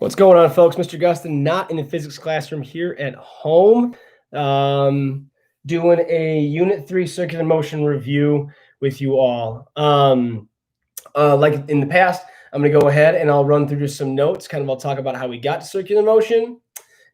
What's going on, folks? Mr. Gustin, not in the physics classroom, here at home, doing a Unit 3 circular motion review with you all. Like in the past, I'm going to go ahead and I'll run through just some notes. I'll talk about how we got to circular motion.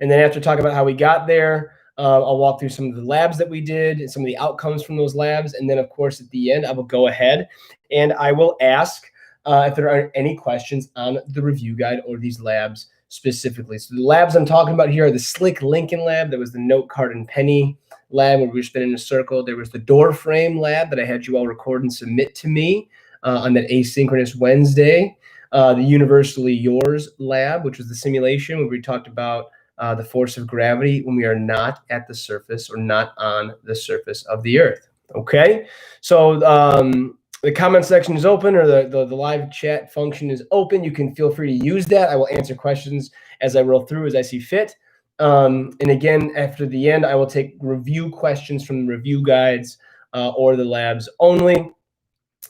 And then after talking about how we got there, I'll walk through some of the labs that we did and some of the outcomes from those labs. And then, of course, at the end, I will go ahead and I will ask if there are any questions on the review guide or these labs specifically. So the labs I'm talking about here are the Slick Lincoln lab. That was the note card and penny lab where we were spinning in a circle. There was the door frame lab that I had you all record and submit to me on that asynchronous Wednesday. The Universally Yours lab, which was the simulation where we talked about the force of gravity when we are not at the surface or not on the surface of the Earth. Okay, so the comment section is open, or the live chat function is open. You can feel free to use that. I will answer questions as I roll through, as I see fit. And again, after the end, I will take review questions from the review guides or the labs only,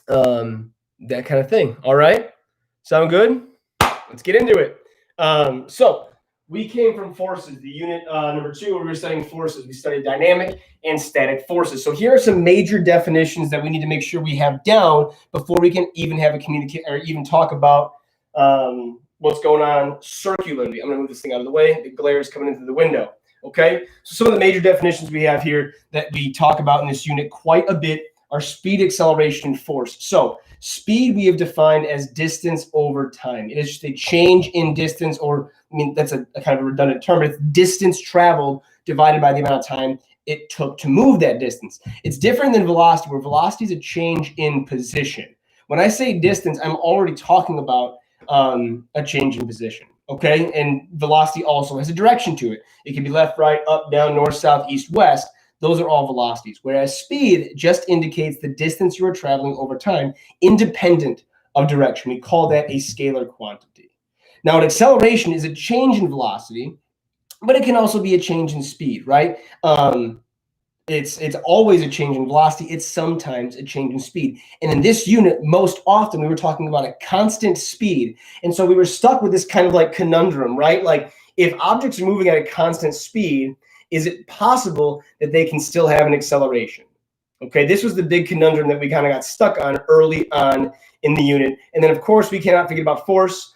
that kind of thing. All right, sound good? Let's get into it. So we came from forces, the unit number 2, where we were studying forces. We studied dynamic and static forces. So here are some major definitions that we need to make sure we have down before we can even have a communicate or even talk about what's going on circularly. I'm going to move this thing out of the way. The glare is coming into the window. Okay, so some of the major definitions we have here that we talk about in this unit quite a bit are speed, acceleration, and force. So speed we have defined as distance over time. It is just a change in distance, or that's a kind of a redundant term, but it's distance traveled divided by the amount of time it took to move that distance. It's different than velocity, where velocity is a change in position. When I say distance, I'm already talking about a change in position. Okay, and velocity also has a direction to it. It can be left, right, up, down, north, south, east, west. Those are all velocities, whereas speed just indicates the distance you are traveling over time, independent of direction. We call that a scalar quantity. Now, an acceleration is a change in velocity, but it can also be a change in speed, right? It's always a change in velocity. It's sometimes a change in speed. And in this unit, most often, we were talking about a constant speed. And so we were stuck with this kind of like conundrum, right? Like, if objects are moving at a constant speed, is it possible that they can still have an acceleration? Okay, this was the big conundrum that we kind of got stuck on early on in the unit. And then, of course, we cannot forget about force.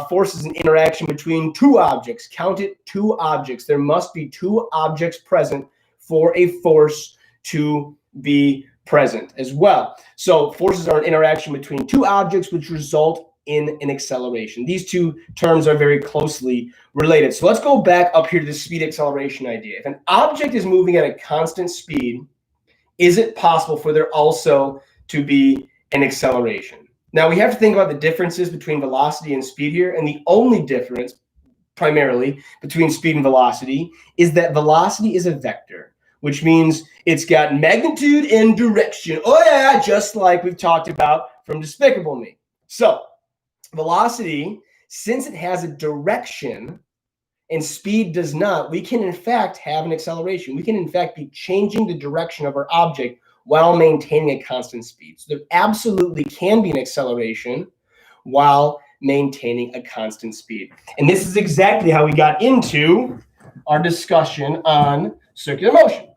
Force is an interaction between two objects. Count it, 2 objects. There must be 2 objects present for a force to be present as well. So forces are an interaction between 2 objects which result in an acceleration. These 2 terms are very closely related. So let's go back up here to the speed acceleration idea. If an object is moving at a constant speed, is it possible for there also to be an acceleration? Now, we have to think about the differences between velocity and speed here. And the only difference primarily between speed and velocity is that velocity is a vector, which means it's got magnitude and direction. Oh yeah, just like we've talked about from Despicable Me. So velocity, since it has a direction and speed does not, we can in fact have an acceleration. We can in fact be changing the direction of our object while maintaining a constant speed. So there absolutely can be an acceleration while maintaining a constant speed. And this is exactly how we got into our discussion on circular motion.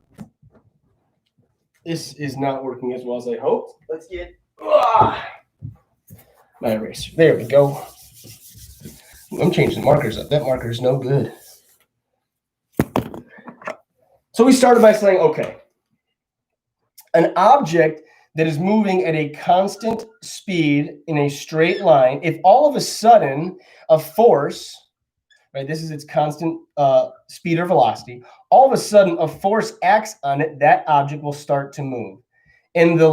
This is not working as well as I hoped. Let's get my eraser. There we go. I'm changing the markers up. That marker is no good. So we started by saying, okay, an object that is moving at a constant speed in a straight line, if all of a sudden a force, right, this is its constant speed or velocity, all of a sudden a force acts on it, that object will start to move. And the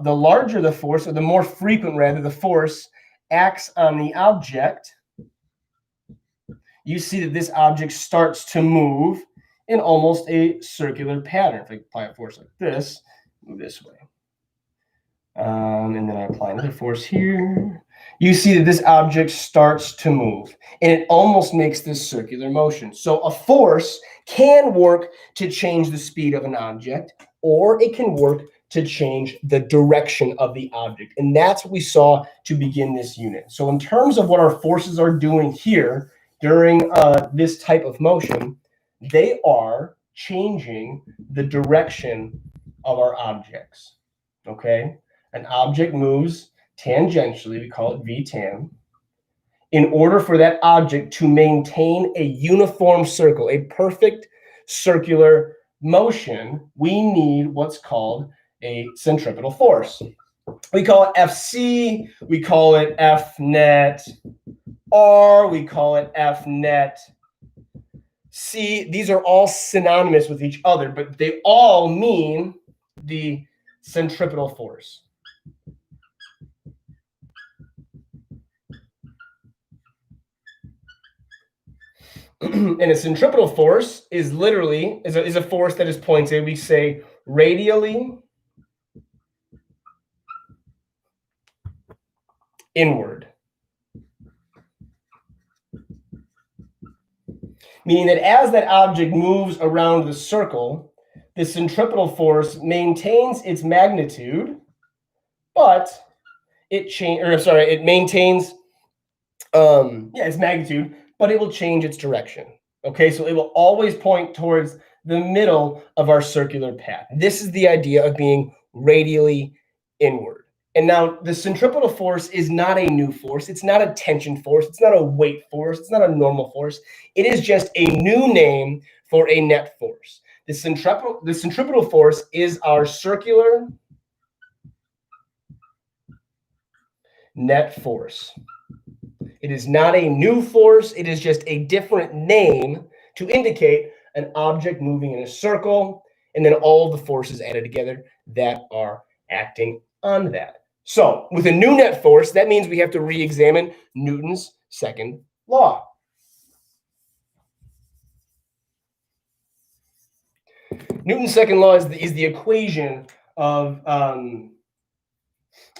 larger the force, or the more frequent rather the force acts on the object, you see that this object starts to move in almost a circular pattern. If I apply a force like this, move this way. And then I apply another force here. You see that this object starts to move, and it almost makes this circular motion. So a force can work to change the speed of an object, or it can work to change the direction of the object. And that's what we saw to begin this unit. So in terms of what our forces are doing here, during this type of motion, they are changing the direction of our objects. Okay? An object moves tangentially, we call it V-tan. In order for that object to maintain a uniform circle, a perfect circular motion, we need what's called a centripetal force. We call it FC, we call it F net R, we call it F net C. These are all synonymous with each other, but they all mean the centripetal force. And a centripetal force is literally is a force that is pointed, we say, radially inward. Meaning that as that object moves around the circle, the centripetal force maintains its magnitude, but it maintains its magnitude, but it will change its direction. Okay, so it will always point towards the middle of our circular path. This is the idea of being radially inward. And now the centripetal force is not a new force. It's not a tension force. It's not a weight force. It's not a normal force. It is just a new name for a net force. The centripetal force is our circular net force. It is not a new force. It is just a different name to indicate an object moving in a circle, and then all the forces added together that are acting on that. So with a new net force, that means we have to re-examine Newton's second law. Newton's second law is the equation of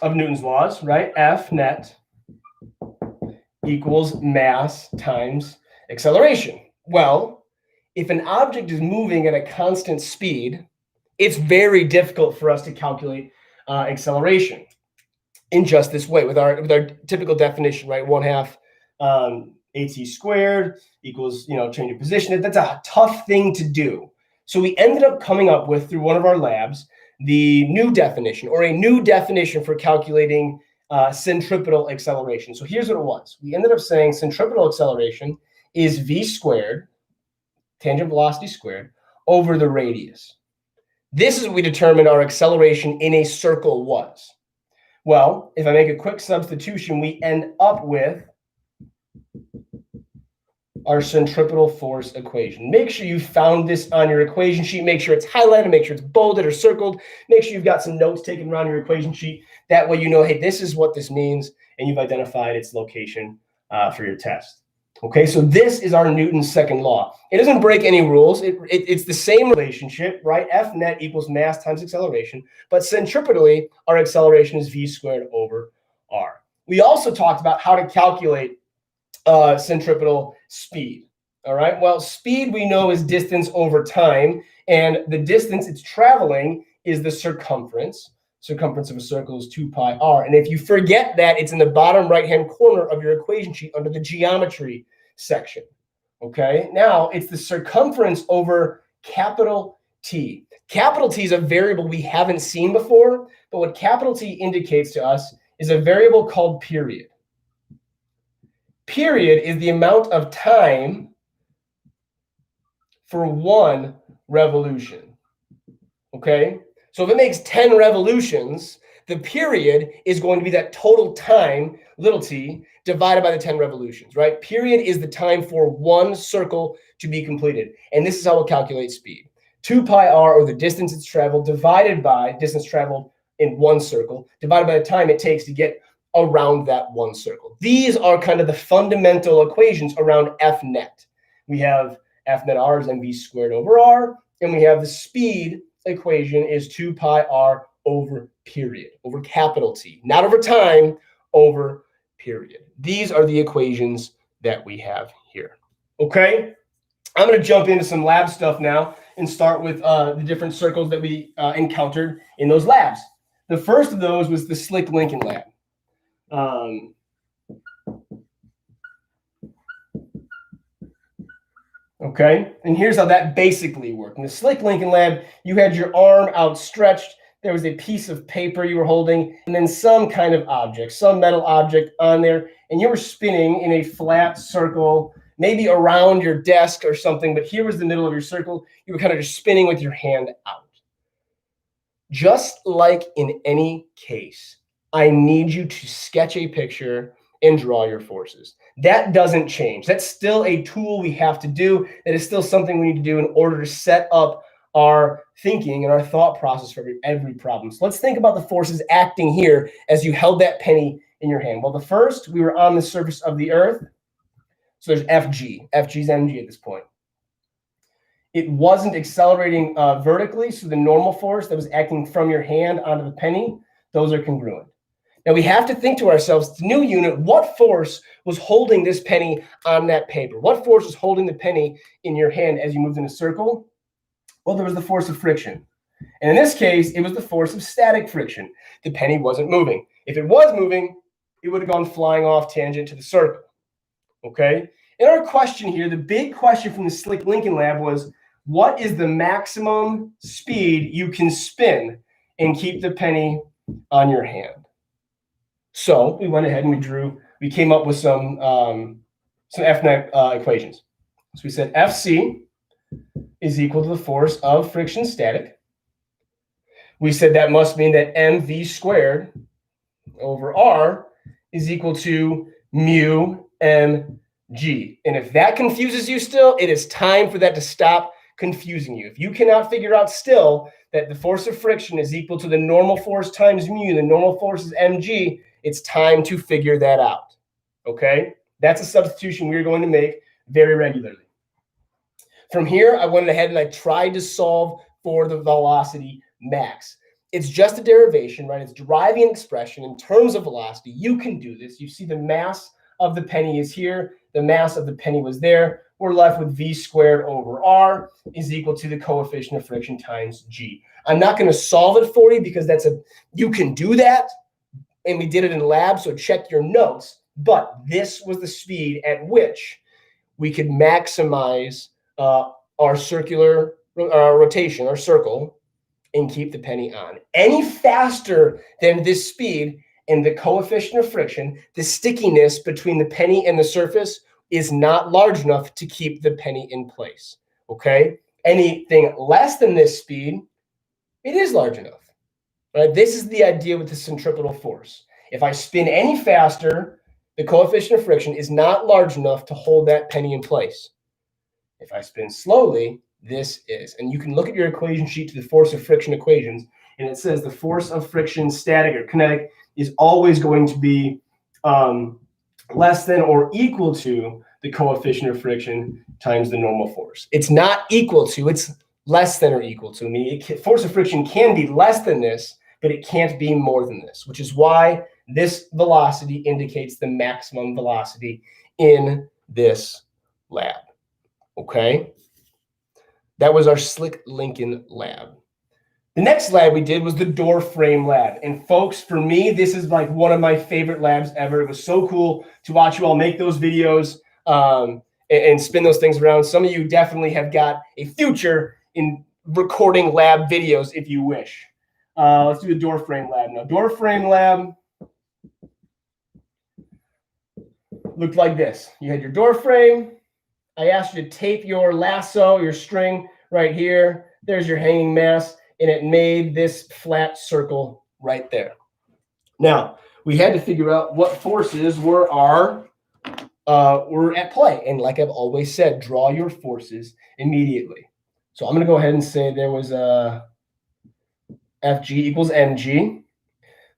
Newton's laws, right? F net equals mass times acceleration. Well, if an object is moving at a constant speed, it's very difficult for us to calculate acceleration in just this way with our typical definition, right? 1/2 at squared equals, change of position. That's a tough thing to do. So we ended up coming up with, through one of our labs, the new definition, or a new definition for calculating centripetal acceleration. So here's what it was. We ended up saying centripetal acceleration is v squared, tangent velocity squared, over the radius. This is what we determined our acceleration in a circle was. Well, if I make a quick substitution, we end up with our centripetal force equation. Make sure you found this on your equation sheet. Make sure it's highlighted. Make sure it's bolded or circled. Make sure you've got some notes taken around your equation sheet. That way you know, hey, this is what this means, and you've identified its location for your test. Okay, so this is our Newton's second law. It doesn't break any rules. It's the same relationship, right? F net equals mass times acceleration, but centripetally, our acceleration is v squared over r. We also talked about how to calculate centripetal speed. All right, well, speed we know is distance over time, and the distance it's traveling is the circumference. Circumference of a circle is 2 pi r. And if you forget that, it's in the bottom right-hand corner of your equation sheet under the geometry section. Okay, now it's the circumference over capital T. Capital T is a variable we haven't seen before, but what capital T indicates to us is a variable called period. Period is the amount of time for one revolution. Okay? So if it makes 10 revolutions, the period is going to be that total time, little t, divided by the 10 revolutions, right? Period is the time for one circle to be completed. And this is how we'll calculate speed. 2 pi r, or the distance it's traveled, divided by distance traveled in one circle, divided by the time it takes to get around that one circle. These are kind of the fundamental equations around F net. We have F net r is mv squared over r, and we have the speed equation is 2 pi r over period, over capital T, not over time, over period. These are the equations that we have here. Okay, I'm going to jump into some lab stuff now and start with the different circles that we encountered in those labs. The first of those was the Slick Lincoln lab. Okay, and here's how that basically worked. In the Slick Lincoln lab, you had your arm outstretched, there was a piece of paper you were holding, and then some kind of object, some metal object on there, and you were spinning in a flat circle, maybe around your desk or something, but here was the middle of your circle. You were kind of just spinning with your hand out. Just like in any case, I need you to sketch a picture and draw your forces. That doesn't change. That's still a tool we have to do. That is still something we need to do in order to set up our thinking and our thought process for every problem. So let's think about the forces acting here as you held that penny in your hand. Well, the first, we were on the surface of the earth. So there's Fg. Fg is mg at this point. It wasn't accelerating vertically, so the normal force that was acting from your hand onto the penny, those are congruent. Now we have to think to ourselves, the new unit, what force was holding this penny on that paper? What force was holding the penny in your hand as you moved in a circle? Well, there was the force of friction. And in this case, it was the force of static friction. The penny wasn't moving. If it was moving, it would have gone flying off tangent to the circle. Okay? In our question here, the big question from the Slick Lincoln lab was, what is the maximum speed you can spin and keep the penny on your hand? So we went ahead and we came up with some F9 equations. So we said Fc is equal to the force of friction static. We said that must mean that mv squared over r is equal to mu mg. And if that confuses you still, it is time for that to stop confusing you. If you cannot figure out still that the force of friction is equal to the normal force times mu, the normal force is mg, it's time to figure that out. Okay? That's a substitution we're going to make very regularly. From here, I went ahead and I tried to solve for the velocity max. It's just a derivation, right? It's deriving an expression in terms of velocity. You can do this. You see the mass of the penny is here. The mass of the penny was there. We're left with v squared over r is equal to the coefficient of friction times g. I'm not going to solve it for you because you can do that. And we did it in lab, so check your notes. But this was the speed at which we could maximize our circular rotation, our circle, and keep the penny on. Any faster than this speed and the coefficient of friction, the stickiness between the penny and the surface is not large enough to keep the penny in place, okay? Anything less than this speed, it is large enough. Right? This is the idea with the centripetal force. If I spin any faster, the coefficient of friction is not large enough to hold that penny in place. If I spin slowly, this is. And you can look at your equation sheet to the force of friction equations, and it says the force of friction, static or kinetic, is always going to be less than or equal to the coefficient of friction times the normal force. It's not equal to, it's less than or equal to. I mean, force of friction can be less than this, but it can't be more than this, which is why this velocity indicates the maximum velocity in this lab. Okay? That was our Slick Lincoln lab. The next lab we did was the door frame lab. And folks, for me, this is like one of my favorite labs ever. It was so cool to watch you all make those videos and spin those things around. Some of you definitely have got a future in recording lab videos if you wish. Let's do the door frame lab now. Door frame lab looked like this. You had your door frame. I asked you to tape your lasso, your string right here. There's your hanging mass, and it made this flat circle right there. Now, we had to figure out what forces were at play. And like I've always said, draw your forces immediately. So I'm going to go ahead and say there was a Fg equals mg.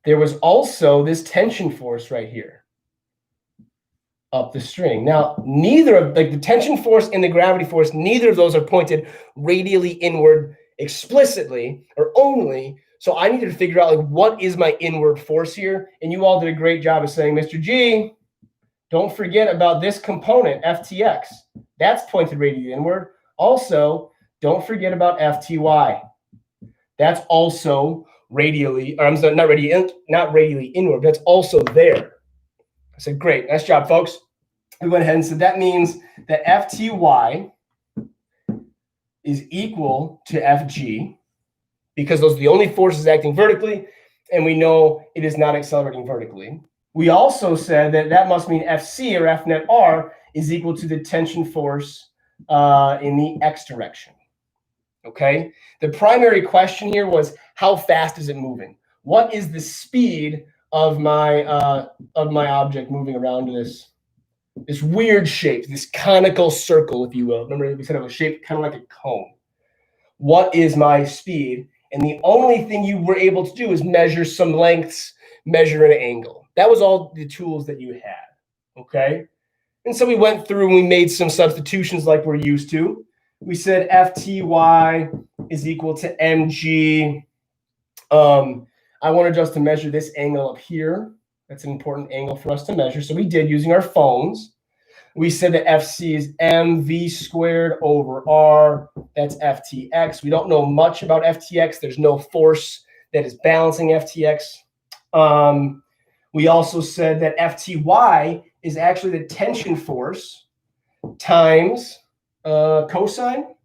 There was also this tension force right here up the string. Now, neither of the tension force and the gravity force, neither of those are pointed radially inward explicitly or only. So I needed to figure out like what is my inward force here. And you all did a great job of saying, Mr. G, don't forget about this component, FTX. That's pointed radially inward. Also, don't forget about FTY. That's also radially, or I'm sorry, not radially inward, but that's also there. I said, great, nice job, folks. We went ahead and said that means that FTY is equal to Fg, because those are the only forces acting vertically, and we know it is not accelerating vertically. We also said that that must mean Fc, or F net R, is equal to the tension force in the x direction. Okay? The primary question here was, how fast is it moving? What is the speed of my object moving around this weird shape, this conical circle, if you will? Remember, we said it was shaped kind of like a cone. What is my speed? And the only thing you were able to do is measure some lengths, measure an angle. That was all the tools that you had, okay? And so we went through and we made some substitutions like we're used to. We said Fty is equal to mg. I wanted just to measure this angle up here. That's an important angle for us to measure. So we did using our phones. We said that Fc is mv squared over r. That's Ftx. We don't know much about Ftx. There's no force that is balancing Ftx. We also said that Fty is actually the tension force times cosine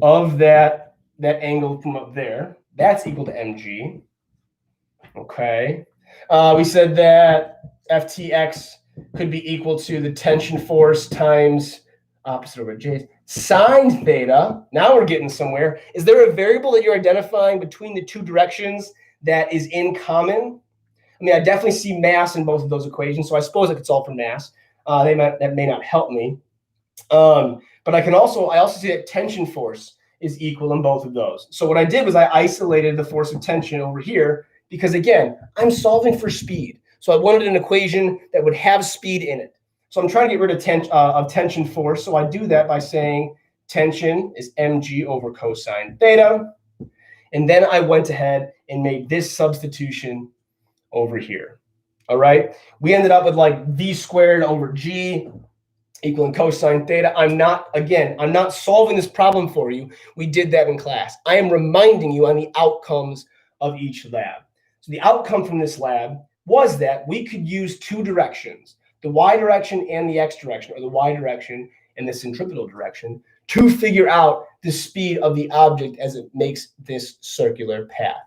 of that angle from up there. That's equal to mg. Okay. We said that Ftx could be equal to the tension force times opposite over j sine theta. Now we're getting somewhere. Is there a variable that you're identifying between the two directions that is in common? I mean, I definitely see mass in both of those equations, so I suppose I could solve for mass. That may not help me. But I also see that tension force is equal in both of those. So what I did was I isolated the force of tension over here because, again, I'm solving for speed. So I wanted an equation that would have speed in it. So I'm trying to get rid of tension force. So I do that by saying tension is mg over cosine theta. And then I went ahead and made this substitution over here. All right. We ended up with like v squared over g equaling cosine theta. I'm not solving this problem for you. We did that in class. I am reminding you on the outcomes of each lab. So the outcome from this lab was that we could use two directions, the y direction and the x direction, or the y direction and the centripetal direction, to figure out the speed of the object as it makes this circular path.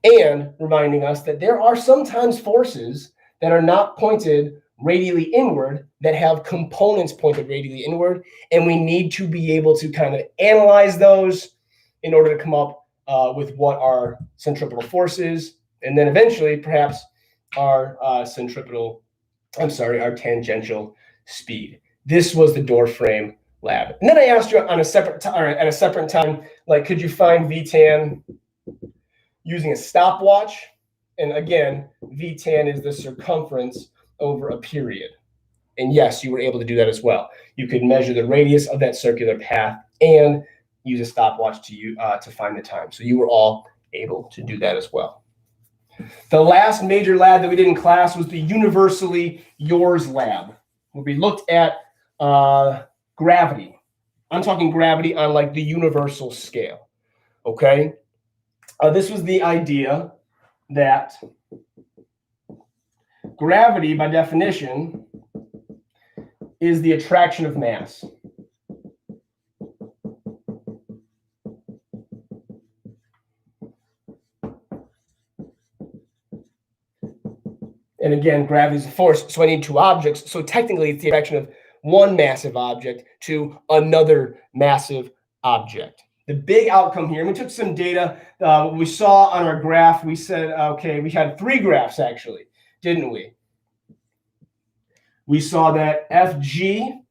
And reminding us that there are sometimes forces that are not pointed radially inward that have components pointed radially inward, and we need to be able to kind of analyze those in order to come up with what our centripetal force is, and then eventually perhaps our tangential speed. This was the door frame lab. And then I asked you on a separate time, like, could you find VTAN using a stopwatch? And again, VTAN is the circumference over a period. And yes, you were able to do that as well. You could measure the radius of that circular path and use a stopwatch to find the time. So you were all able to do that as well. The last major lab that we did in class was the universally yours lab, where we looked at gravity. I'm talking gravity on like the universal scale. Okay. This was the idea that gravity, by definition, is the attraction of mass. And again, gravity is a force, so I need two objects. So technically, it's the attraction of one massive object to another massive object. The big outcome here, and we took some data, what we saw on our graph, we said, okay, we had three graphs actually, didn't we? We saw that Fg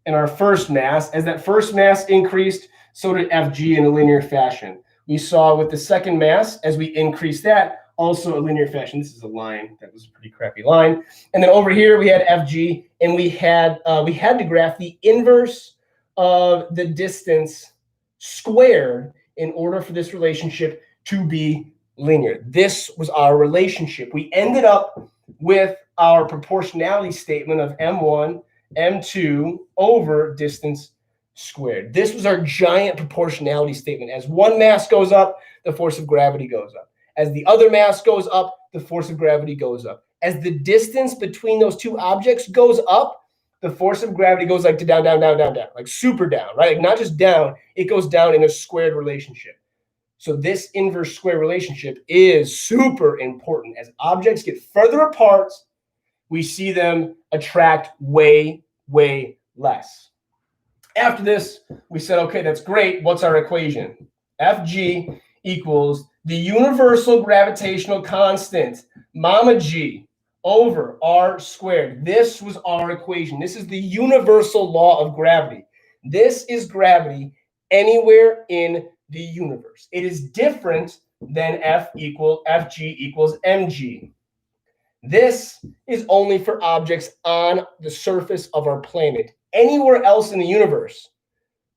in our first mass, as that first mass increased, so did Fg in a linear fashion. We saw with the second mass, as we increased that, also a linear fashion. This is a line that was a pretty crappy line. And then over here we had Fg, and we had to graph the inverse of the distance squared in order for this relationship to be linear. This was our relationship. We ended up with our proportionality statement of m1, m2 over distance squared. This was our giant proportionality statement. As one mass goes up, the force of gravity goes up. As the other mass goes up, the force of gravity goes up. As the distance between those two objects goes up, the force of gravity goes like to down, down, down, down, down, like super down, right? Like not just down, it goes down in a squared relationship. So this inverse square relationship is super important. As objects get further apart, we see them attract way, way less. After this, we said, okay, that's great. What's our equation? Fg equals the universal gravitational constant, mama g, over r squared. This was our equation. This is the universal law of gravity. This is gravity anywhere in the universe. It is different than Fg equals mg. This is only for objects on the surface of our planet. Anywhere else in the universe,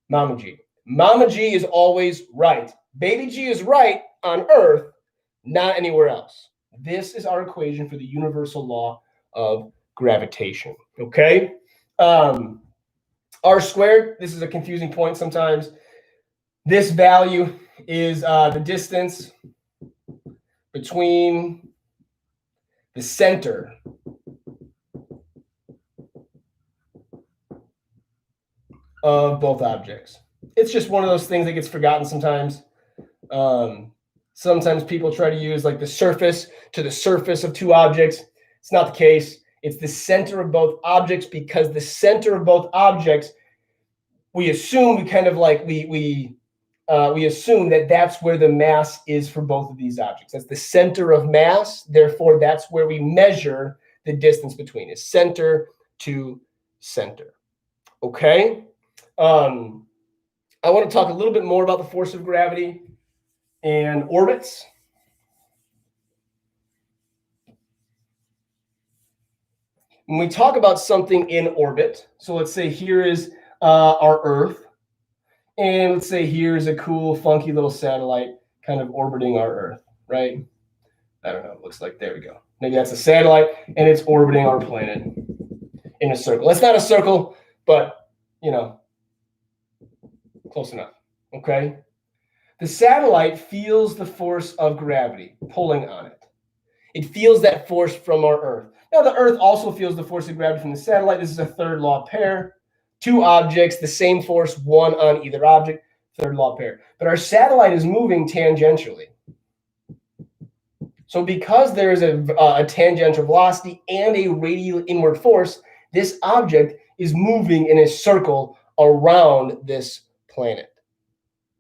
Mama G. Mama G is always right. Baby G is right on Earth, not anywhere else. This is our equation for the universal law of gravitation. Okay? R squared, this is a confusing point sometimes. This value is the distance between the center of both objects. It's just one of those things that gets forgotten sometimes. Sometimes people try to use like the surface to the surface of two objects. It's not the case. It's the center of both objects, because the center of both objects, we assume we assume that that's where the mass is for both of these objects. That's the center of mass. Therefore, that's where we measure the distance between is center to center. Okay. I want to talk a little bit more about the force of gravity and orbits. When we talk about something in orbit, so let's say here is our Earth, and let's say here's a cool, funky little satellite kind of orbiting our Earth, right? I don't know. It looks like, there we go. Maybe that's a satellite, and it's orbiting our planet in a circle. It's not a circle, but, you know, close enough, okay? The satellite feels the force of gravity pulling on it. It feels that force from our Earth. Now, the Earth also feels the force of gravity from the satellite. This is a third law pair. Two objects, the same force, one on either object, third law pair. But our satellite is moving tangentially. So because there is a tangential velocity and a radial inward force, this object is moving in a circle around this planet.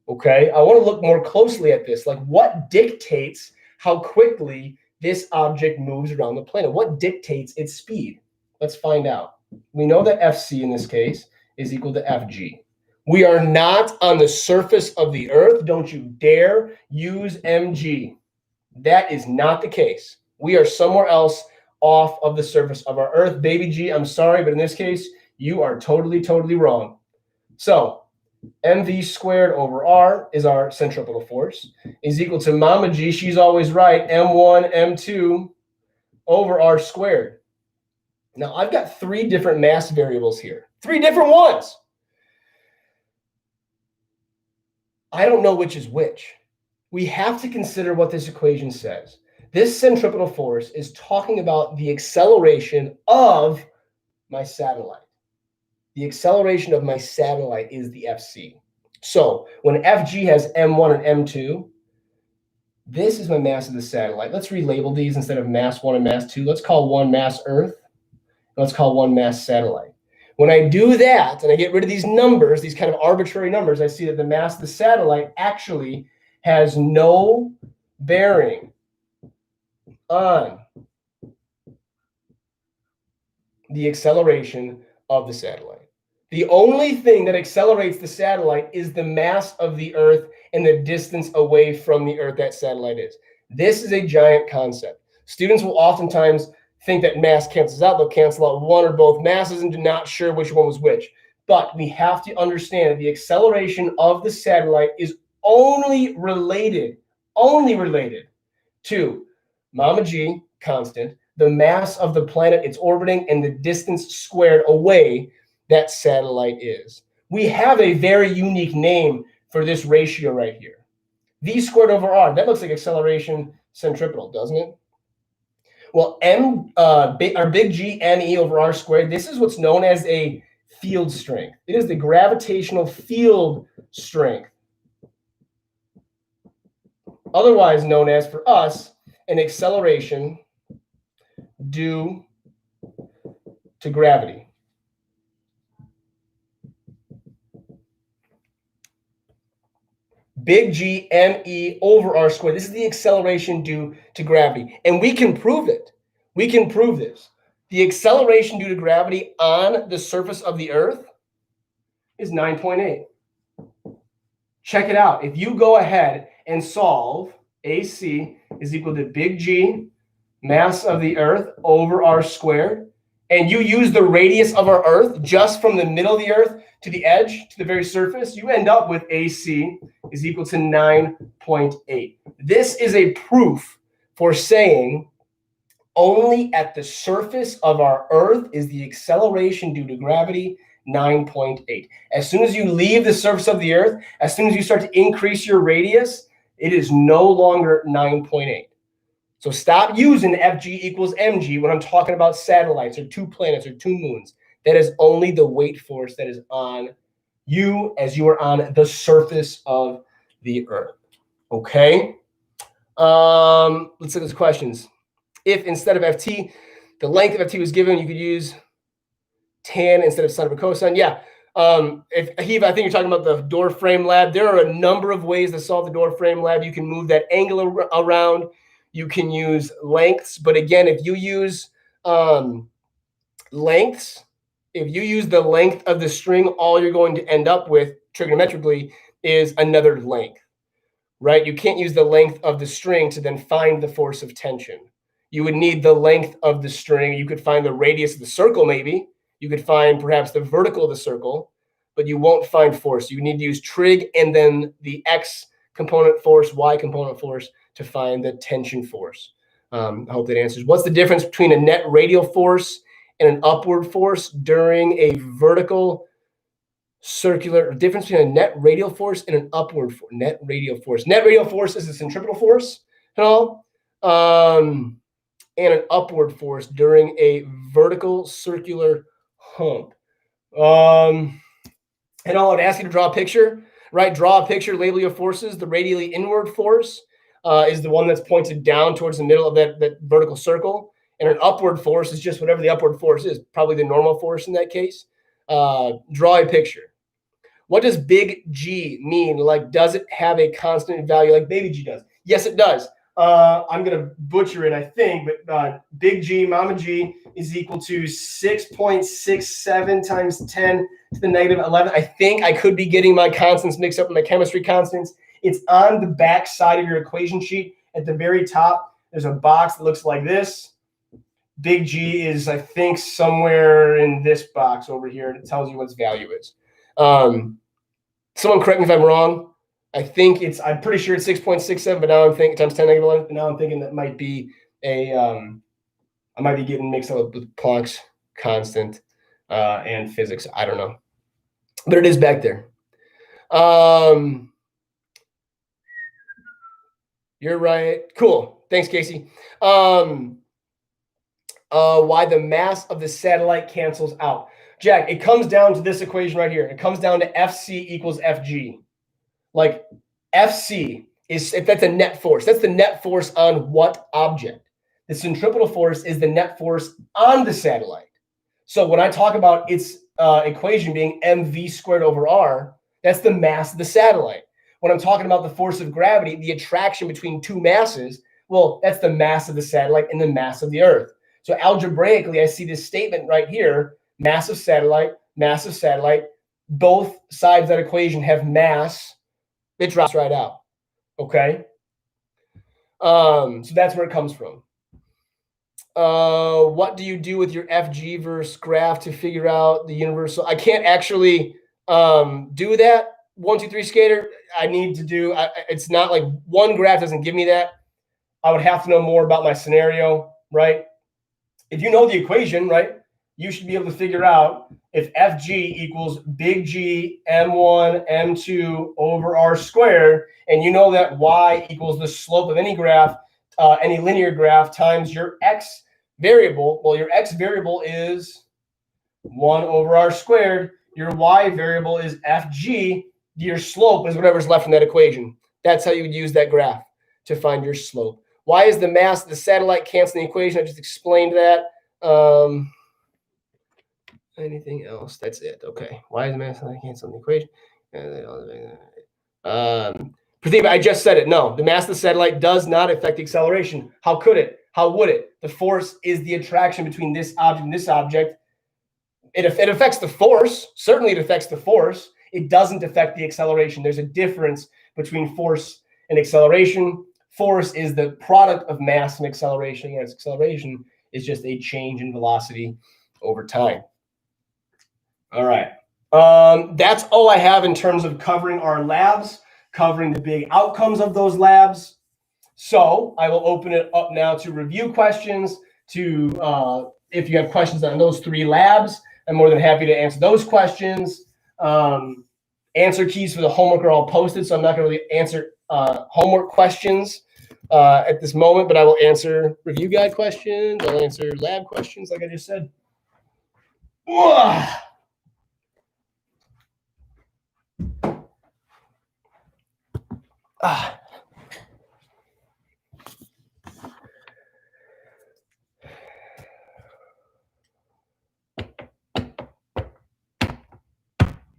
Okay, I want to look more closely at this. Like, what dictates how quickly this object moves around the planet? What dictates its speed? Let's find out. We know that Fc in this case is equal to Fg. We are not on the surface of the Earth. Don't you dare use mg. That is not the case. We are somewhere else off of the surface of our Earth. Baby G, I'm sorry, but in this case, you are totally, totally wrong. So mv squared over r is our centripetal force, is equal to Mama G, she's always right, m1, m2 over r squared. Now, I've got three different mass variables here. Three different ones. I don't know which is which. We have to consider what this equation says. This centripetal force is talking about the acceleration of my satellite. The acceleration of my satellite is the Fc. So when Fg has m1 and m2, this is my mass of the satellite. Let's relabel these instead of mass 1 and mass 2. Let's call one mass Earth. Let's call one mass satellite. When I do that and I get rid of these numbers, these kind of arbitrary numbers, I see that the mass of the satellite actually has no bearing on the acceleration of the satellite. The only thing that accelerates the satellite is the mass of the Earth and the distance away from the Earth that satellite is. This is a giant concept. Students will oftentimes think that mass cancels out. They'll cancel out one or both masses and do not sure which one was which. But we have to understand that the acceleration of the satellite is only related to Mama G, constant, the mass of the planet it's orbiting, and the distance squared away that satellite is. We have a very unique name for this ratio right here. V squared over r. That looks like acceleration centripetal, doesn't it? Well, our big G ME over R squared, this is what's known as a field strength. It is the gravitational field strength, otherwise known as, for us, an acceleration due to gravity. Big G ME over R squared. This is the acceleration due to gravity. And we can prove it. We can prove this. The acceleration due to gravity on the surface of the Earth is 9.8. Check it out. If you go ahead and solve AC is equal to big G, mass of the Earth, over R squared, and you use the radius of our Earth just from the middle of the Earth to the edge, to the very surface, you end up with AC is equal to 9.8. This is a proof for saying only at the surface of our Earth is the acceleration due to gravity 9.8. As soon as you leave the surface of the Earth, as soon as you start to increase your radius, it is no longer 9.8. So stop using FG equals mg when I'm talking about satellites or two planets or two moons. That is only the weight force that is on you as you are on the surface of the Earth. Okay? Let's look at these questions. If instead of ft, the length of ft was given, you could use tan instead of sine over cosine. Yeah. If Heath, I think you're talking about the door frame lab. There are a number of ways to solve the door frame lab. You can move that angle around. You can use lengths. But again, if you use lengths, if you use the length of the string, all you're going to end up with trigonometrically is another length, right? You can't use the length of the string to then find the force of tension. You would need the length of the string. You could find the radius of the circle, maybe. You could find perhaps the vertical of the circle, but you won't find force. You need to use trig and then the x component force, y component force to find the tension force. I hope that answers. What's the difference between a net radial force and an upward force during a vertical circular? Difference between a net radial force and an upward force. Net radial force. Net radial force is a centripetal force, and an upward force during a vertical circular hump. And I'll ask you to draw a picture, right? Draw a picture, label your forces. The radially inward force is the one that's pointed down towards the middle of that vertical circle. And an upward force is just whatever the upward force is, probably the normal force in that case. Draw a picture. What does big G mean? Like, does it have a constant value like baby G does? Yes, it does. I'm going to butcher it, I think, but big G, mama G, is equal to 6.67 times 10 to the negative 11. I think I could be getting my constants mixed up with my chemistry constants. It's on the back side of your equation sheet. At the very top, there's a box that looks like this. Big G is, I think, somewhere in this box over here. It tells you what its value is. Someone correct me if I'm wrong. I'm pretty sure it's 6.67, but now I'm thinking times 10 negative 11. But now I'm thinking that might be I might be getting mixed up with Planck's constant and physics. I don't know, but it is back there. You're right. Cool. Thanks, Casey. Why the mass of the satellite cancels out. Jack, it comes down to this equation right here. It comes down to FC equals FG. Like FC is, if that's a net force, that's the net force on what object? The centripetal force is the net force on the satellite. So when I talk about its equation being mv squared over r, that's the mass of the satellite. When I'm talking about the force of gravity, the attraction between two masses, well, that's the mass of the satellite and the mass of the Earth. So algebraically, I see this statement right here, mass of satellite, both sides of that equation have mass. It drops right out, okay? So that's where it comes from. What do you do with your FG versus graph to figure out the universal? I can't actually do that. 1, 2, 3 skater. I need to do. It's not like one graph doesn't give me that. I would have to know more about my scenario, right? If you know the equation, right, you should be able to figure out if FG equals big G M1 M2 over R squared, and you know that Y equals the slope of any graph, any linear graph times your X variable, well, your x variable is 1 over r squared. Your y variable is fg. Your slope is whatever's left in that equation. That's how you would use that graph to find your slope. Why is the mass of the satellite canceling the equation? I just explained that. Anything else? That's it. Okay. Why is the mass of the satellite canceling the equation? Pradeep, I just said it. No, the mass of the satellite does not affect the acceleration. How could it? How would it? The force is the attraction between this object and this object. It affects the force. Certainly it affects the force. It doesn't affect the acceleration. There's a difference between force and acceleration. Force is the product of mass and acceleration. Yes, acceleration is just a change in velocity over time. All right. That's all I have in terms of covering our labs, covering the big outcomes of those labs. So I will open it up now to review questions. If you have questions on those 3 labs, I'm more than happy to answer those questions. Answer keys for the homework are all posted, so I'm not going to really answer homework questions at this moment, but I will answer review guide questions. I'll answer lab questions, like I just said.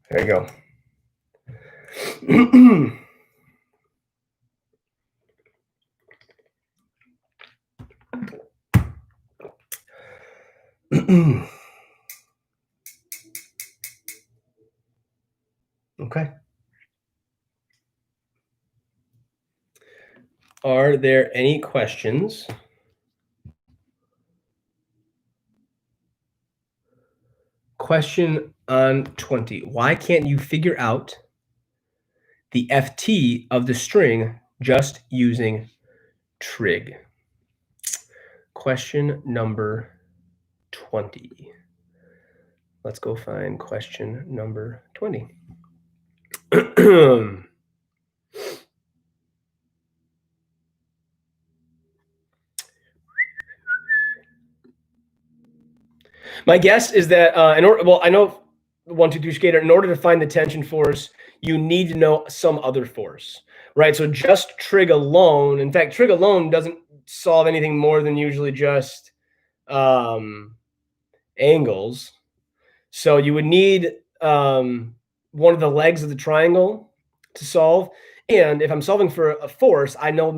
There you go. Okay. Are there any questions? Question on 20. Why can't you figure out the FT of the string just using trig? Question number 20. Let's go find question number 20. My guess is that I know 1, 2, 3 skater, in order to find the tension force, you need to know some other force, right? So just trig alone, in fact, trig alone doesn't solve anything more than usually just angles. So you would need one of the legs of the triangle to solve. And if I'm solving for a force, I know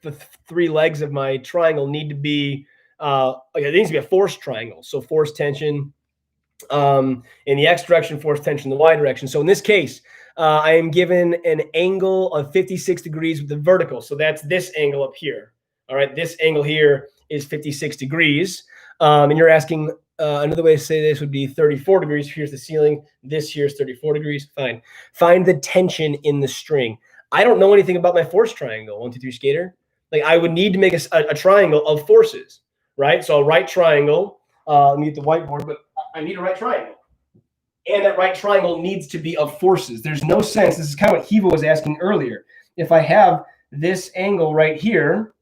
the 3 legs of my triangle need to be it needs to be a force triangle. So force tension in the x direction, force tension in the y direction. So in this case, I am given an angle of 56 degrees with the vertical. So that's this angle up here. All right, this angle here is 56 degrees. And you're asking another way to say this would be 34 degrees. Here's the ceiling. This here is 34 degrees. Fine. Find the tension in the string. I don't know anything about my force triangle. 1, 2, 3 skater. Like I would need to make a triangle of forces, right? So a right triangle. Let me get the whiteboard, but I need a right triangle. And that right triangle needs to be of forces. There's no sense. This is kind of what Hiva was asking earlier. If I have this angle right here,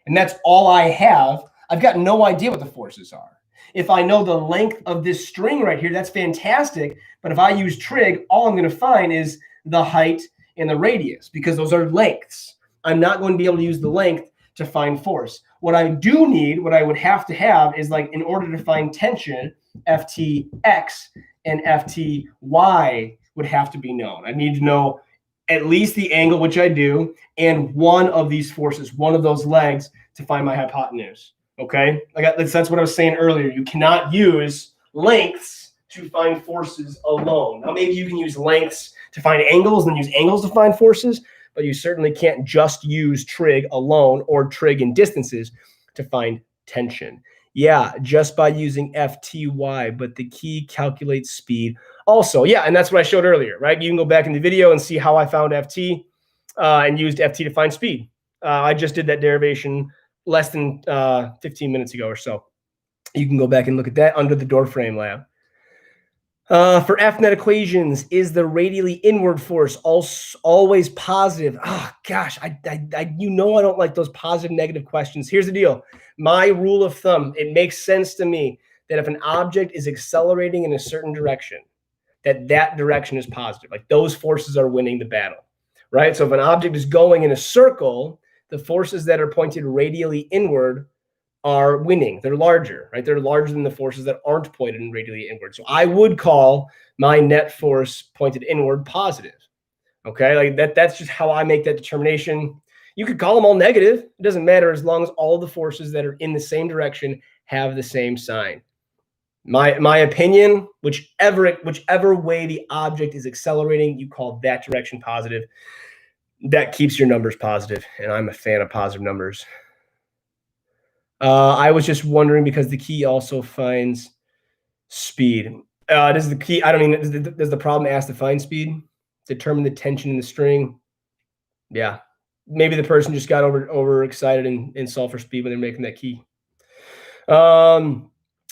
and that's all I have, I've got no idea what the forces are. If I know the length of this string right here, that's fantastic. But if I use trig, all I'm going to find is the height and the radius, because those are lengths. I'm not going to be able to use the length to find force. What I do need, what I would have to have is, like, in order to find tension, Ftx and Fty would have to be known. I need to know at least the angle, which I do, and one of these forces, one of those legs, to find my hypotenuse. Okay, that's what I was saying earlier. You cannot use lengths to find forces alone. Now, maybe you can use lengths to find angles and use angles to find forces, but you certainly can't just use trig alone or trig in distances to find tension. Yeah, just by using Fty, but the key calculates speed also. Yeah, and that's what I showed earlier, right? You can go back in the video and see how I found Ft and used Ft to find speed. I just did that derivation less than 15 minutes ago or so. You can go back and look at that under the door frame lab. For F-net equations, is the radially inward force always positive? Oh gosh, I you know I don't like those positive negative questions. Here's the deal. My rule of thumb, it makes sense to me that if an object is accelerating in a certain direction, that direction is positive. Like those forces are winning the battle, right? So if an object is going in a circle, the forces that are pointed radially inward are winning. They're larger, right? They're larger than the forces that aren't pointed radially inward. So I would call my net force pointed inward positive. Okay, like that's just how I make that determination. You could call them all negative. It doesn't matter as long as all the forces that are in the same direction have the same sign. My opinion, whichever way the object is accelerating, you call that direction positive. That keeps your numbers positive, and I'm a fan of positive numbers. I was just wondering because the key also finds speed. Does the key? I don't mean. Does the problem ask to find speed? Determine the tension in the string. Yeah, maybe the person just got over excited and solved for speed when they're making that key.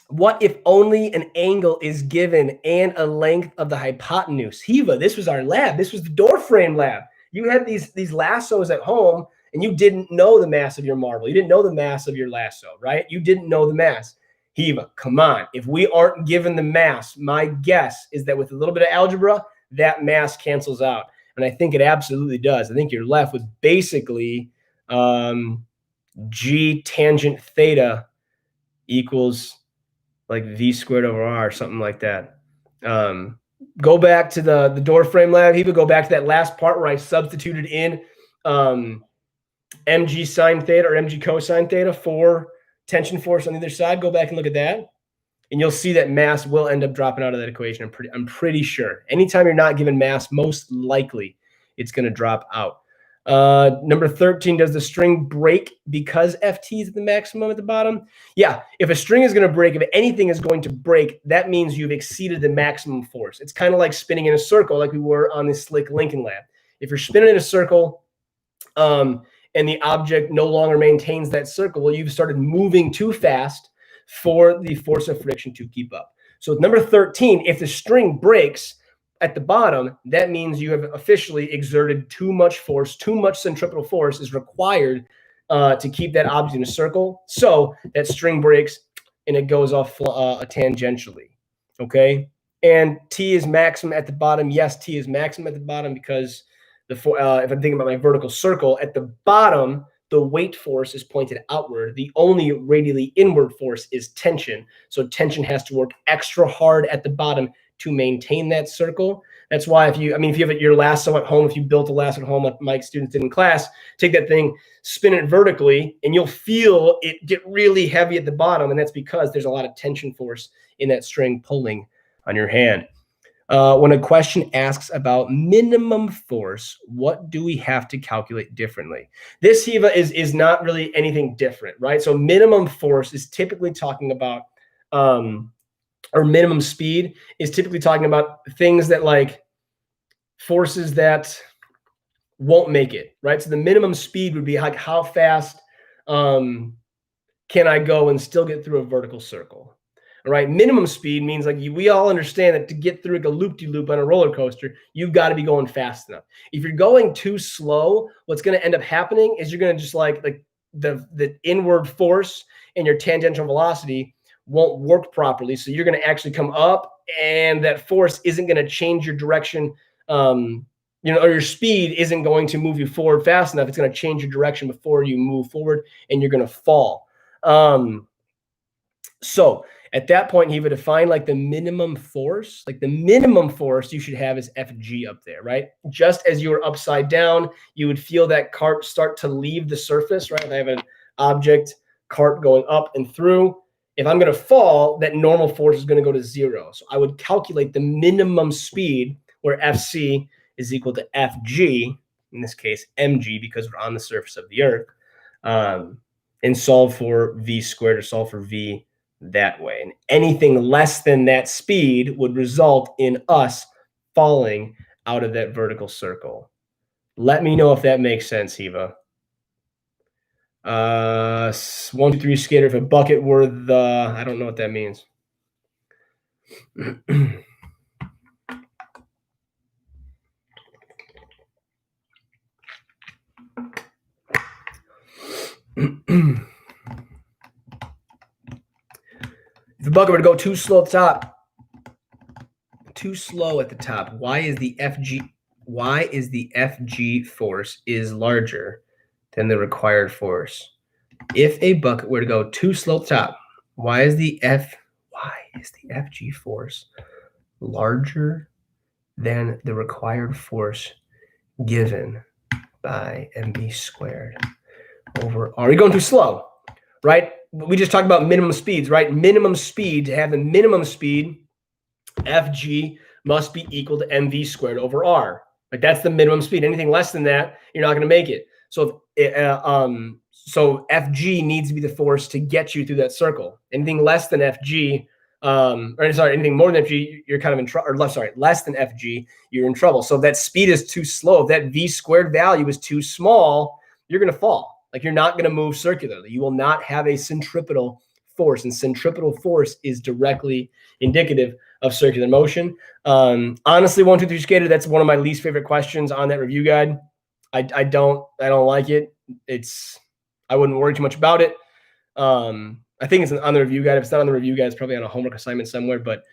What if only an angle is given and a length of the hypotenuse? Hiva, this was our lab. This was the door frame lab. You had these lassos at home, and you didn't know the mass of your marble. You didn't know the mass of your lasso, right? You didn't know the mass. Hiva, come on. If we aren't given the mass, my guess is that with a little bit of algebra, that mass cancels out. And I think it absolutely does. I think you're left with basically G tangent theta equals like V squared over R, something like that. Go back to the door frame lab. He would go back to that last part where I substituted in mg sine theta or mg cosine theta for tension force on the other side. Go back and look at that, and you'll see that mass will end up dropping out of that equation. I'm pretty sure. Anytime you're not given mass, most likely it's going to drop out. Number 13, does the string break because FT is at the maximum at the bottom? Yeah, if a string is going to break, if anything is going to break, that means you've exceeded the maximum force. It's kind of like spinning in a circle like we were on this Slick Lincoln lab. If you're spinning in a circle and the object no longer maintains that circle, well, you've started moving too fast for the force of friction to keep up. So with number 13, if the string breaks at the bottom, that means you have officially exerted too much force, too much centripetal force is required to keep that object in a circle. So that string breaks and it goes off tangentially, okay? And T is maximum at the bottom. Yes, T is maximum at the bottom because if I'm thinking about my vertical circle, at the bottom, the weight force is pointed outward. The only radially inward force is tension. So tension has to work extra hard at the bottom to maintain that circle. That's why if you have your lasso at home, if you built a lasso at home like my students did in class, take that thing, spin it vertically, and you'll feel it get really heavy at the bottom. And that's because there's a lot of tension force in that string pulling on your hand. When a question asks about minimum force, what do we have to calculate differently? This, Hiva, is not really anything different, right? So minimum force is typically talking about, or minimum speed is typically talking about things that like forces that won't make it, right? So the minimum speed would be like how fast can I go and still get through a vertical circle? All right, minimum speed means like we all understand that to get through like a loop-de-loop on a roller coaster, you've got to be going fast enough. If you're going too slow, what's going to end up happening is you're going to just like the inward force and your tangential velocity won't work properly. So you're going to actually come up, and that force isn't going to change your direction, or your speed isn't going to move you forward fast enough. It's going to change your direction before you move forward, and you're going to fall. So at that point, he would define like the minimum force. Like the minimum force you should have is Fg up there, right? Just as you were upside down, you would feel that cart start to leave the surface, right? I have an object cart going up and through. If I'm going to fall, that normal force is going to go to 0. So I would calculate the minimum speed where Fc is equal to Fg, in this case, mg, because we're on the surface of the Earth, and solve for v squared or solve for v that way. And anything less than that speed would result in us falling out of that vertical circle. Let me know if that makes sense, Hiva. 1, 2, 3 skater. If a bucket were I don't know what that means. bucket were to go too slow at the top, why is the FG force is larger than the required force? If a bucket were to go too slow at the top, why is the FG force larger than the required force given by mv squared over r? You're going too slow, right? We just talked about minimum speeds, right? Minimum speed, to have the minimum speed, Fg must be equal to mv squared over r. Like that's the minimum speed. Anything less than that, you're not going to make it. So so Fg needs to be the force to get you through that circle. Anything less than Fg, anything more than Fg, you're kind of in trouble. Or less than Fg, you're in trouble. So if that speed is too slow, if that v squared value is too small, you're going to fall. Like you're not going to move circularly. You will not have a centripetal force, and centripetal force is directly indicative of circular motion. Honestly, 1, 2, 3 skater, that's one of my least favorite questions on that review guide. I don't like it. I wouldn't worry too much about it. I think it's on the review guide. If it's not on the review guide, it's probably on a homework assignment somewhere. But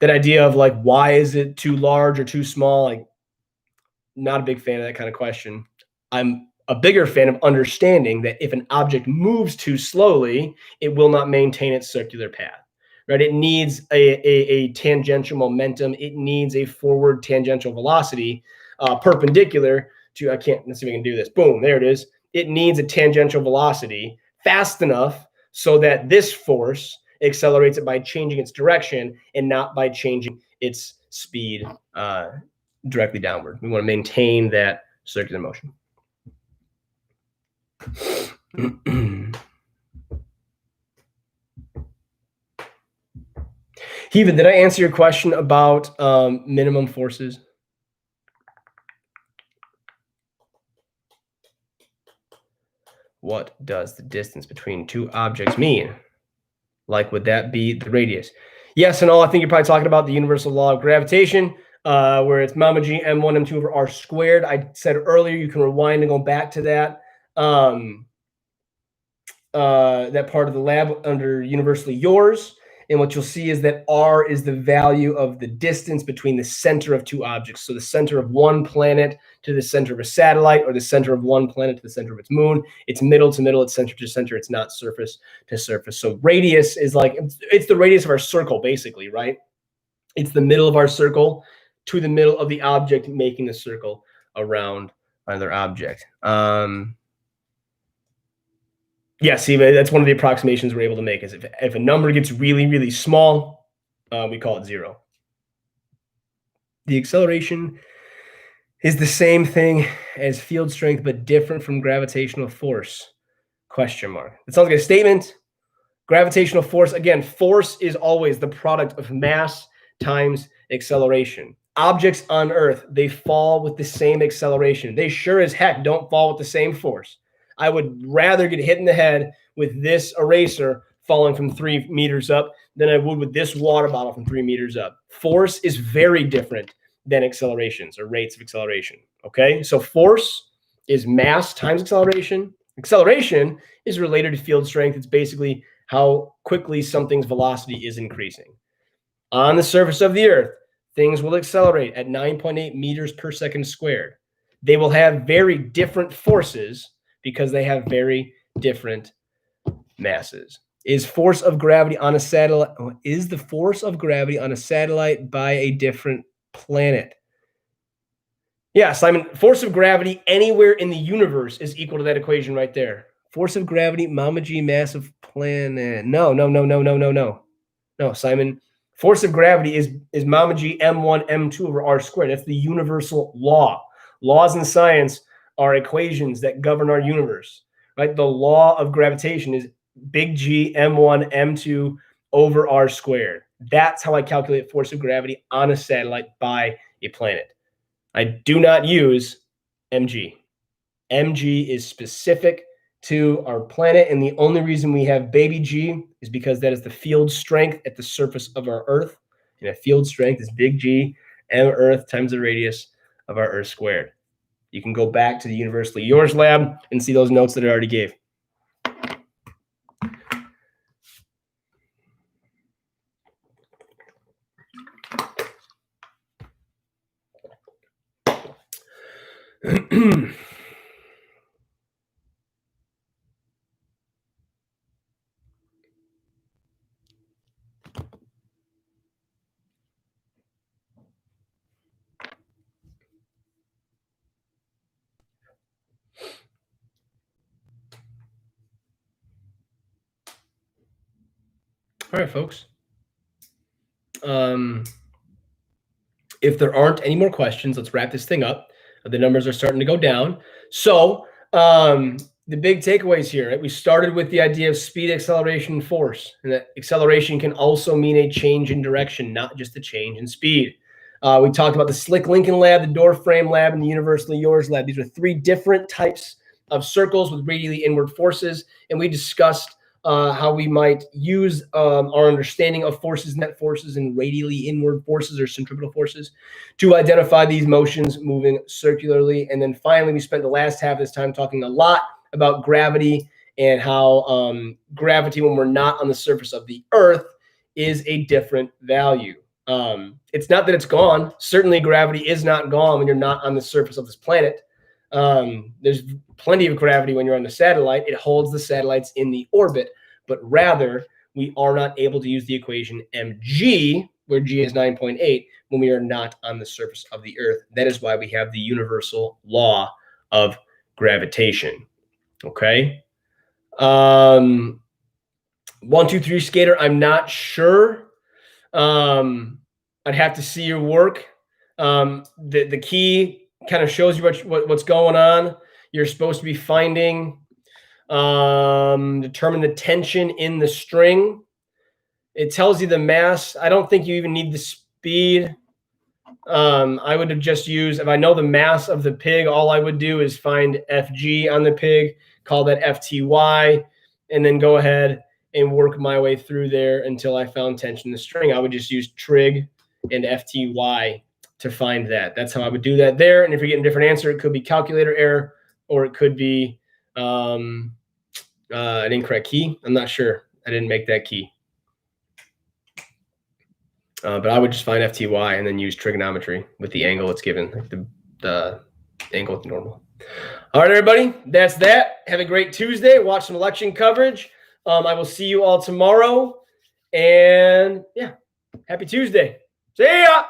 that idea of like, why is it too large or too small? Like, not a big fan of that kind of question. I'm a bigger fan of understanding that if an object moves too slowly, it will not maintain its circular path, right? It needs a tangential momentum. It needs a forward tangential velocity perpendicular to, let's see if I can do this. Boom, there it is. It needs a tangential velocity fast enough so that this force accelerates it by changing its direction and not by changing its speed directly downward. We want to maintain that circular motion. Heva, did I answer your question about minimum forces? What does the distance between two objects mean? Like, would that be the radius? Yes and all. I think you're probably talking about the universal law of gravitation, where it's gamma g m1 m2 over r squared. I said earlier, you can rewind and go back to that. That part of the lab under universally yours. And what you'll see is that r is the value of the distance between the center of two objects. So the center of one planet to the center of a satellite, or the center of one planet to the center of its moon. It's middle to middle, it's center to center. It's not surface to surface. So radius is like, it's the radius of our circle, basically, right? It's the middle of our circle to the middle of the object, making the circle around another object. Yeah, see, that's one of the approximations we're able to make, is if a number gets really, really small, we call it zero. The acceleration is the same thing as field strength, but different from gravitational force, ? That sounds like a statement. Gravitational force, again, force is always the product of mass times acceleration. Objects on Earth, they fall with the same acceleration. They sure as heck don't fall with the same force. I would rather get hit in the head with this eraser falling from 3 meters up than I would with this water bottle from 3 meters up. Force is very different than accelerations or rates of acceleration. Okay, so force is mass times acceleration. Acceleration is related to field strength. It's basically how quickly something's velocity is increasing. On the surface of the Earth, things will accelerate at 9.8 meters per second squared. They will have very different forces because they have very different masses. Is the force of gravity on a satellite by a different planet? Yeah, Simon, force of gravity anywhere in the universe is equal to that equation right there. Force of gravity, gamma g, mass of planet. No, Simon. Force of gravity is gamma g m1 m2 over r squared. That's the universal law. Laws in science are equations that govern our universe, right? The law of gravitation is big G m1 m2 over r squared. That's how I calculate force of gravity on a satellite by a planet. I do not use mg. Mg is specific to our planet, and the only reason we have baby G is because that is the field strength at the surface of our Earth, and a field strength is big G m Earth times the radius of our Earth squared. You can go back to the Universally Yours lab and see those notes that I already gave. All right, folks. If there aren't any more questions, let's wrap this thing up. The numbers are starting to go down. So the big takeaways here, right? We started with the idea of speed, acceleration, and force. And that acceleration can also mean a change in direction, not just a change in speed. We talked about the Slick Lincoln lab, the door frame lab, and the Universally Yours lab. These are 3 different types of circles with radially inward forces. And we discussed how we might use our understanding of forces, net forces, and radially inward forces or centripetal forces to identify these motions moving circularly. And then finally, we spent the last half of this time talking a lot about gravity and how gravity, when we're not on the surface of the Earth, is a different value. It's not that it's gone. Certainly, gravity is not gone when you're not on the surface of this planet. There's plenty of gravity when you're on the satellite. It holds the satellites in the orbit, but rather we are not able to use the equation mg, where g is 9.8, when we are not on the surface of the Earth. That is why we have the universal law of gravitation. Okay. 1, 2, 3 skater. I'm not sure. I'd have to see your work. The key kind of shows you what's going on. You're supposed to be finding, determine the tension in the string. It tells you the mass. I don't think you even need the speed. I would have just used, if I know the mass of the pig, all I would do is find FG on the pig, call that FTY, and then go ahead and work my way through there until I found tension in the string. I would just use trig and FTY to find that. That's how I would do that there. And if you're getting a different answer, it could be calculator error, or it could be an incorrect key. I'm not sure. I didn't make that key. But I would just find FTY and then use trigonometry with the angle it's given, like the angle with the normal. All right, everybody, that's that. Have a great Tuesday. Watch some election coverage. I will see you all tomorrow. And yeah, happy Tuesday. See ya.